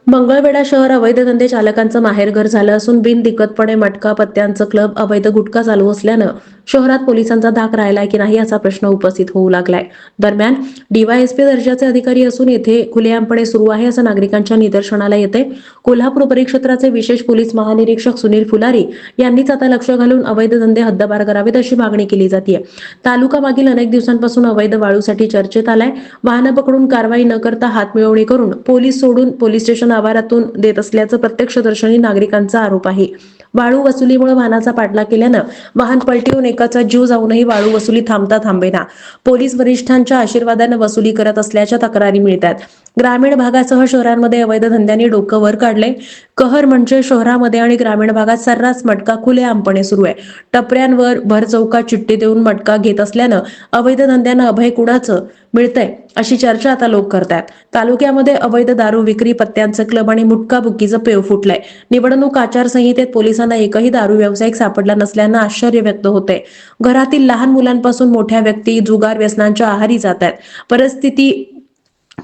मंगळवेढा शहर अवैध धंदे चालकांचं माहेरघर झालं असून बिनदिक्कतपणे मटका पत्त्यांचं क्लब अवैध गुटखा चालू असल्यानं शहरात पोलिसांचा धाक राहिलाय की नाही असा प्रश्न उपस्थित होऊ लागलाय. दरम्यान डीवायएसपी दर्जाचे अधिकारी असून येथे खुलेआमपणे सुरू आहे असं नागरिकांच्या निदर्शनाला येते. कोल्हापूर परिक्षेत्राचे विशेष पोलीस महानिरीक्षक सुनील फुलारी यांनीच आता लक्ष घालून अवैध धंदे हद्दपार करावेत अशी मागणी केली जाते. तालुका मागील अनेक दिवसांपासून अवैध वाळूसाठी चर्चेत आलाय. वाहनं पकडून कारवाई न करता हातमिळवणी करून पोलीस सोडून पोलीस स्टेशन आवारातून देत असल्याचं प्रत्यक्षदर्शनी नागरिकांचा आरोप आहे. वाळू वसुलीमुळे वाहनाचा पाठलाग केल्यानं वाहन पलटी एकाचा जीव जाऊनही वाळू वसुली थांबता थांबेना. पोलीस वरिष्ठांच्या आशीर्वादानं वसुली करत असल्याच्या तक्रारी मिळतात. ग्रामीण भागासह शहरांमध्ये अवैध धंद्यांनी डोकं वर काढले. कहर म्हणजे शहरामध्ये आणि ग्रामीण भागात सर्रास मटका खुलेआमपणे सुरू आहे. टपऱ्यांवर भर चौकात चिठ्ठी देऊन मटका घेत असल्यानं अवैध धंद्यांना अभय कुणाचं मिळतंय अशी चर्चा आता लोक करतात. तालुक्यामध्ये अवैध दारू विक्री, पत्त्यांचे क्लब आणि मुटका बुक्कीचं पेव फुटलंय. निवडणूक आचारसंहितेत पोलिसांना एकही दारू व्यावसायिक सापडला नसल्यानं आश्चर्य व्यक्त होते. घरातील लहान मुलांपासून मोठ्या व्यक्ती जुगार व्यसनांच्या आहारी जात आहेत. परिस्थिती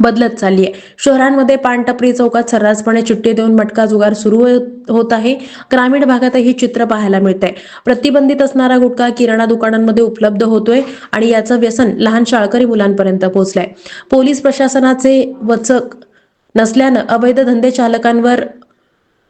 बदलत चालली आहे. शहरांमध्ये पानटपरी चौकात सर्रासपणे चिठ्ठी देऊन मटका जुगार सुरू होत आहे. ग्रामीण भागातही चित्र पाहायला मिळतंय. प्रतिबंधित असणारा गुटखा किराणा दुकानांमध्ये उपलब्ध होतोय आणि याचं व्यसन लहान शाळकरी मुलांपर्यंत पोहोचलंय. पोलीस प्रशासनाचे वचक नसल्यानं अवैध धंदे चालकांवर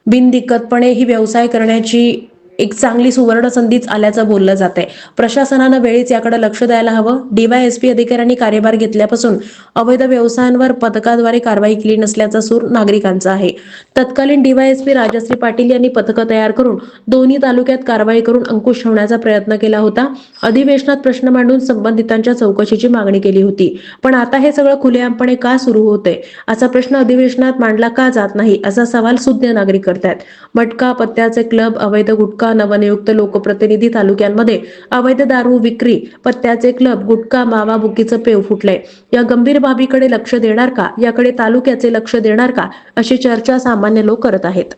बिनदिक्कतपणे ही व्यवसाय करण्याची एक चांगली सुवर्ण संधीच आल्याचं बोललं जातंय. प्रशासनानं वेळीच याकडे लक्ष द्यायला हवं. डीवायएसपी अधिकाऱ्यांनी कार्यभार घेतल्यापासून अवैध व्यवसायांवर पथकाद्वारे कारवाई केली नसल्याचा सूर नागरिकांचा आहे. तत्कालीन डीवायएसपी राजश्री पाटील यांनी पथकं तयार करून दोन्ही तालुक्यात कारवाई करून अंकुश ठेवण्याचा प्रयत्न केला होता. अधिवेशनात प्रश्न मांडून संबंधितांच्या चौकशीची मागणी केली होती. पण आता हे सगळं खुलेआमपणे का सुरू होतंय असा प्रश्न अधिवेशनात मांडला का जात नाही असा सवाल सुज्ञ नागरिक करतात. मटका पत्त्याचे क्लब, अवैध गुटखा, नवनियुक्त लोकप्रतिनिधी, तालुक्यांमध्ये अवैध दारू विक्री, पत्त्याचे क्लब, गुटखा, मावा बुकीचं पेव फुटलंय. या गंभीर बाबीकडे लक्ष देणार का, याकडे तालुक्याचे लक्ष देणार का अशी चर्चा सामान्य लोक करत आहेत.